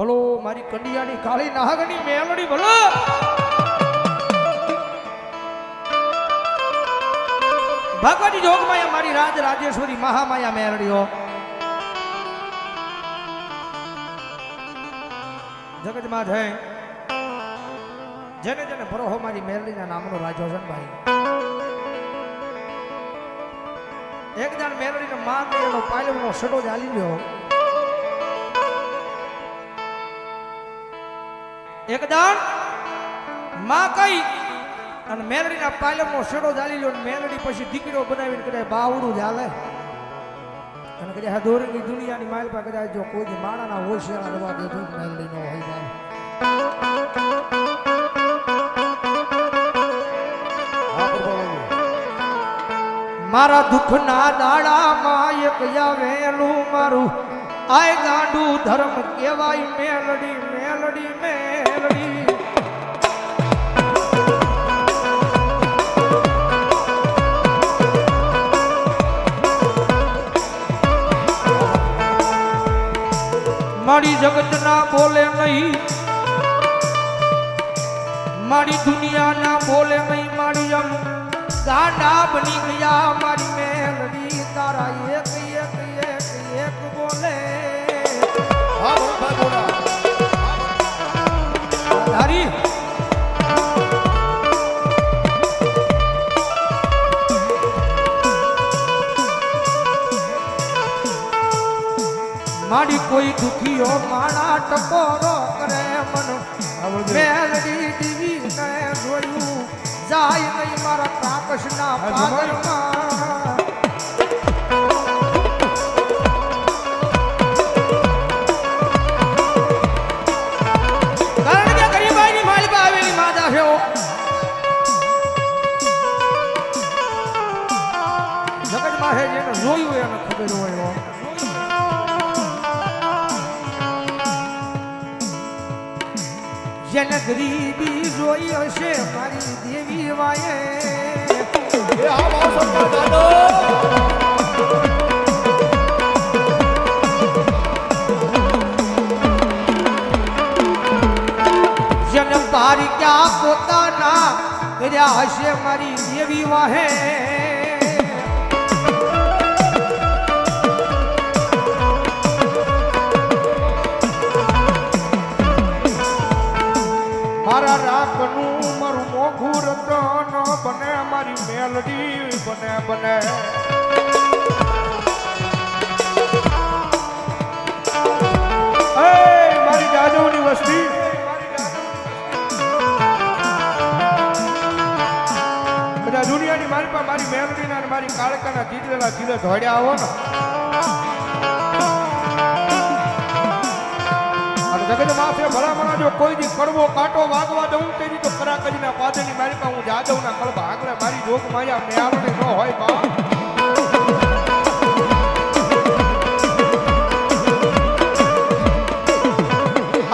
ભલો મારી કંડિયાની કાળી નાગની મેલડી ભલો ભગવતી જોગમાયા મારી રાજ રાજેશ્વરી મહામાયા મેલડીઓ જગતમાં જય જેને જેને ભરોહો મારી મેલડીના નામનો રાજો છે ભાઈ એક દાન મેલડીને માં એનો પાયલનો સડો ચાલી ગયો એક દાન માં કઈ અને મેલડીના પાયલનો સડો ચાલી લ્યો મેલડી પછી દીકરો બનાવીને કદાચ બાવડું ચાલે અને કદાચ આ દોરંગી દુનિયાની માલપા કદાચ જો કોઈ માણાના હોશિયાર રવા દે તો મેલડી નો હોય જાય મારા દુઃખના દાડામાં એક આવેલું મારું આય ગાંડું ધર્મ કહેવાય મેલડી મેલડી મેલડી મારી જગત ના બોલે નહીં મારી દુનિયા ના બોલે નહીં મારી આમ ગાંડા બની ગયા મારી મેલડી તારા એક એક એક એક બોલે તારી મારી કોઈ દુખીઓ માણા ટકોરો કરે મન મેલડી દીવી ને જોયું જાય નહીં મારા કાકશના પાદરમાં કારણ કે ગરીબાઈની માલિકા આવેલી માદા છે જગતમાં છે જેને જોયું એને ખબર હોય જેને ગરીબી જોઈ હશે મારી દેવી વાયે જેને બારી ક્યાં પોતાના કર્યા હશે મારી દેવી વાહે મારા રાખનું મારું મોઘું રતન બને મારી મેલડી બને બને મારી જાદવની વસ્તી બધા દુનિયાની મારી પાસે મારી મેલડીના અને મારી કાળકાના જીતેલા જીલે ધોડ્યા આવો ને જગત માથે ભલામણા જો કોઈ દી કડવો કાંટો વાગવા દઉં તેની તો કરા કરીને પાદરની મારી પાસે હું જાદવના કળબા આગળ મારી જોગ માયા મેળવણી ન હોય બા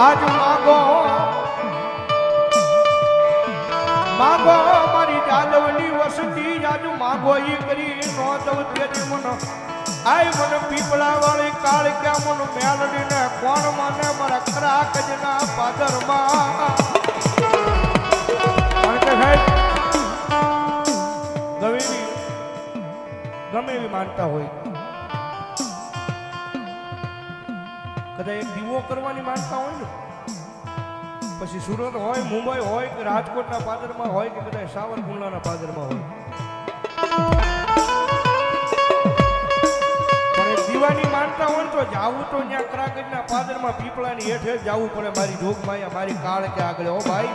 આજ માગો માગો મારી જાદવની વસતી આજ માગો ઈ કરી નો દઉં તેની મન આય મને પીપળા વાળી કાળ ક્યાં મન મેલડી ને કોણ માને મારા ખરા કજના પાદરમાં ગમે એવી માનતા હોય કદાચ એક દીવો કરવાની માનતા હોય ને પછી સુરત હોય મુંબઈ હોય કે રાજકોટના પાદરમાં હોય કે કદાચ સાવરકુંડલાના પાદરમાં હોય દીવાની માનતા હોય તો જાવું તો ત્યાં કરાગજના પાદરમાં પીપળાની હેઠે જ જવું પડે મારી જોગમાયા મારી કાળ કે આગળ ઓ ભાઈ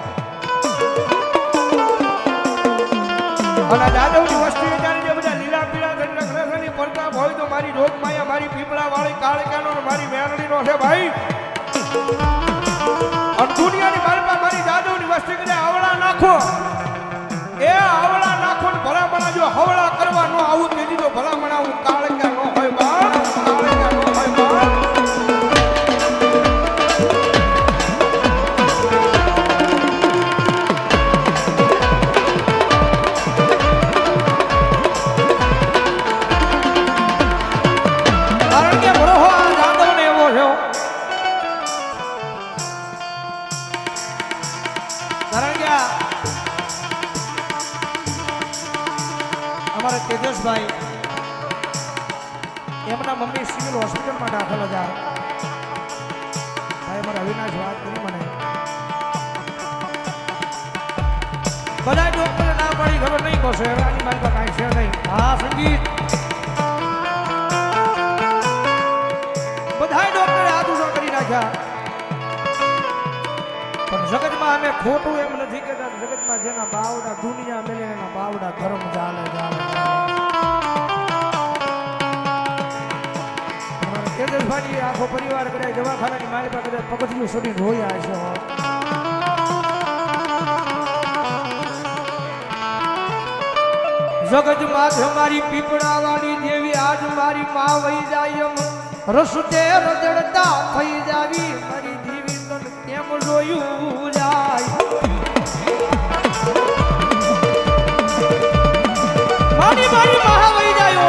અને જાદવની વસ્તી વિચારી જે બધા લીલા પીળા ધનની પ્રતાપ હોય તો મારી જોગમાયા મારી પીપળા વાળી કાળકાનો મારી મેરડીનો છે ભાઈ અને દુનિયાની મારી મારી જાદવની વસ્તી કરે આવડા નાખો એ આવડા નાખો ને ભલામણા જો હવળા કરવા નો આવું તેજી તો ભલામણા હું કાળકા નો હોય બા કાળકા નો હોય બા અમારા તેજસભાઈ એમના મમ્મી સિવિલ હોસ્પિટલમાં દાખલ હતા. ભાઈ અમારા અવિનાશ વાત કરી મને બધા ડોક્ટરે ના પાડી ખબર નહીં કહશે હવે આની મારી પાસે કાંઈ છે નહીં. હા સંગીત બધા ડોક્ટરે હાથ ઊંચો કરી નાખ્યા પણ જગતમાં અમે ખોટું એમ નથી કહેતા. જગતમાં જેના બાવડા દુનિયા મેલે એના બાવડા ધર્મ ચાલે ચાલે. તેજસભાઈ આખો પરિવાર કદાચ દવાખાનાની મારી પાસે કદાચ પગથિયું છોડીને રોયા છે. જગત માથે મારી પીપળા વાળી દેવી આજ મારી માં વહી જાય રસતે રજડતા થઈ જાવી મારી દેવી તન કેમ જોયું જાય. મારી મહા વહી જાય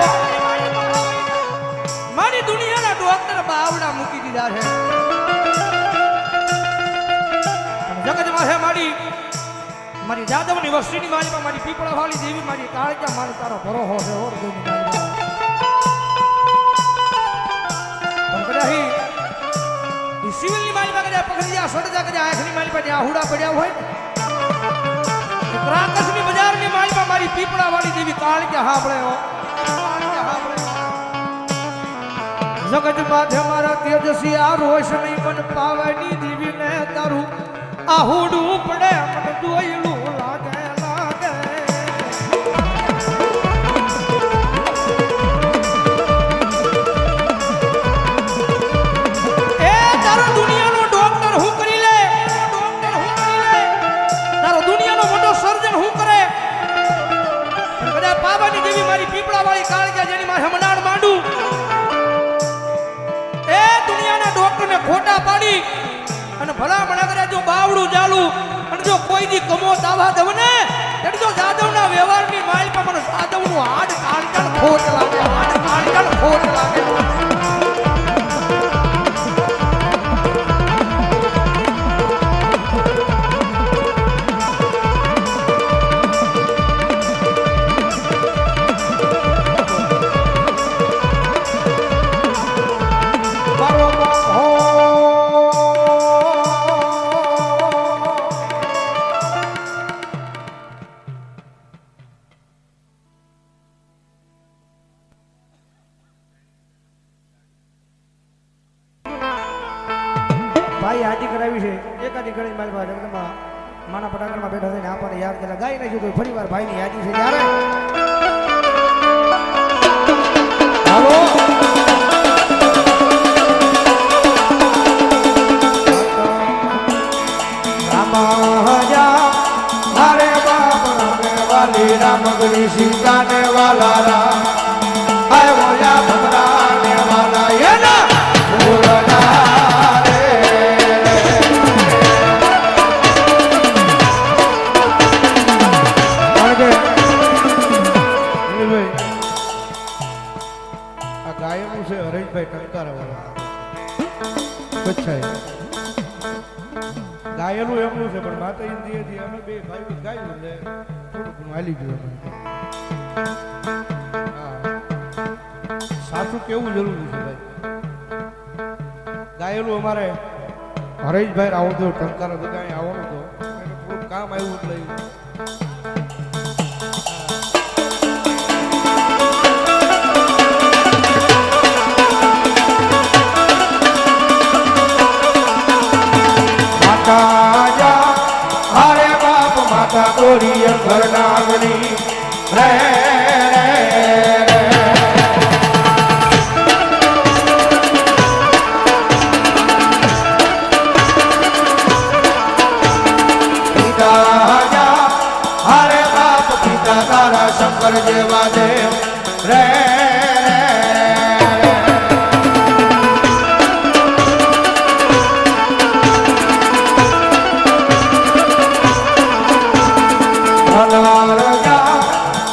મારી દુનિયાના ડોક્ટર બાવડા મૂકી દીધા છે. જગત માથે મારી જાદવની વસ્તીની મારી મારી પીપળા વાળી દેવી મારી કાળજા મારી તારો ભરોહો છે. ઓર દેવી મારી સિવિલની મારી પાસે પકડી સડજા કર્યા આંખની મારી પાસે આહુડા પડ્યા હોય ત્રાકસની બજારની મારી મારી પીપળા વાળી દેવી કાળજા હાંભળે જગત માથે મારા તેજસી આ રોશની મન પાવાની દેવી ને તારું આહુડું પડે મન દોયલું લાગે લાગે. એ તારો દુનિયાનો ડોક્ટર હું કરી લે તારો દુનિયાનો મોટો સર્જન હું કરે બધા પાવાની દેવી મારી પીપળા વાળી કાળજા જેની મારે હમણાં માંડું એ દુનિયાના ડોક્ટરને ખોટા પાડી અને ભલા મણા કરે જો બાવડું ચાલુ અને જો કોઈ દી કમો દાવા દવ ને એટલે જો જાદવના વ્યવહારની માલ પર મને જાદવનું હાડ કાળકાળ ખોટ લાગે હાડ કાળકાળ ખોટ લાગે. ભાઈ હાજી કરાવી છે એકાદી ઘડી મારી પાસે જગતમાં માના પટાકરમાં બેઠા થઈને આપણને યાદ કરેલા ગાઈ નાખ્યું તો ફરી વાર ભાઈની યાદી છે ત્યારે હાલો રામગરી સીતા ને વાલા રામ આય બોલ્યા ભમરા ને વાલા એના બોલના ગાયનું છે હરેશભાઈ ટંકારા વાળા ગાયેલું એમનું છે પણ માતા હિન્દી અમે બે ભાઈ ગાયું એટલે થોડું હાલી ગયું સાચું કેવું જરૂરી છે ભાઈ. ગાયેલું અમારે હરેશભાઈ આવો તો ટંકારા તો કાંઈ આવવાનું તો થોડું કામ આવ્યું એટલે हरे बाप माता कोरी घर नागनी रे पिता हरे बाप पिता तारा शंकर जेवा देव रे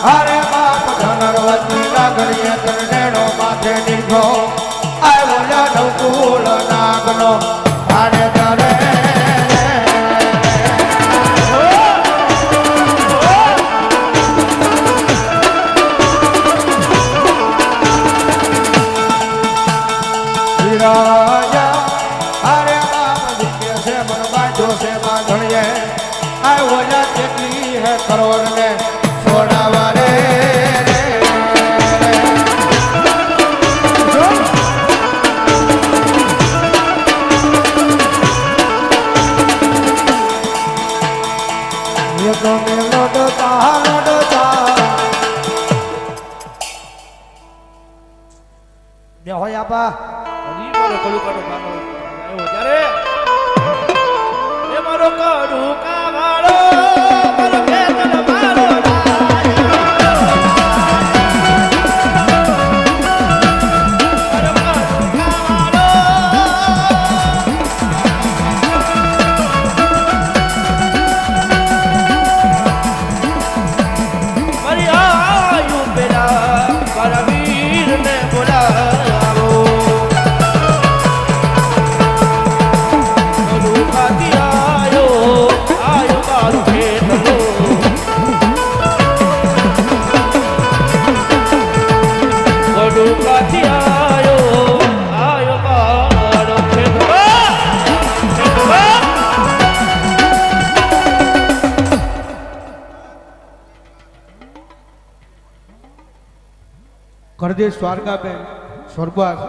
हरे बाप धनरवती नागरिय नेणो माथे निघो आय बोल्या नवकुल नागनो भाड़े धरे મન બાંધો છે બાંધણીએ આ ઓલા કેટલી હે કરોડ ને છોડાવા રે હોય આપા હજી મારો કડુકાનો ગાનો આવ્યો ત્યારે એ મારો કડુકા વાળો મારો ખેતર મારો કરદેશ દ્વારકાબેન સ્વર્ગવાસ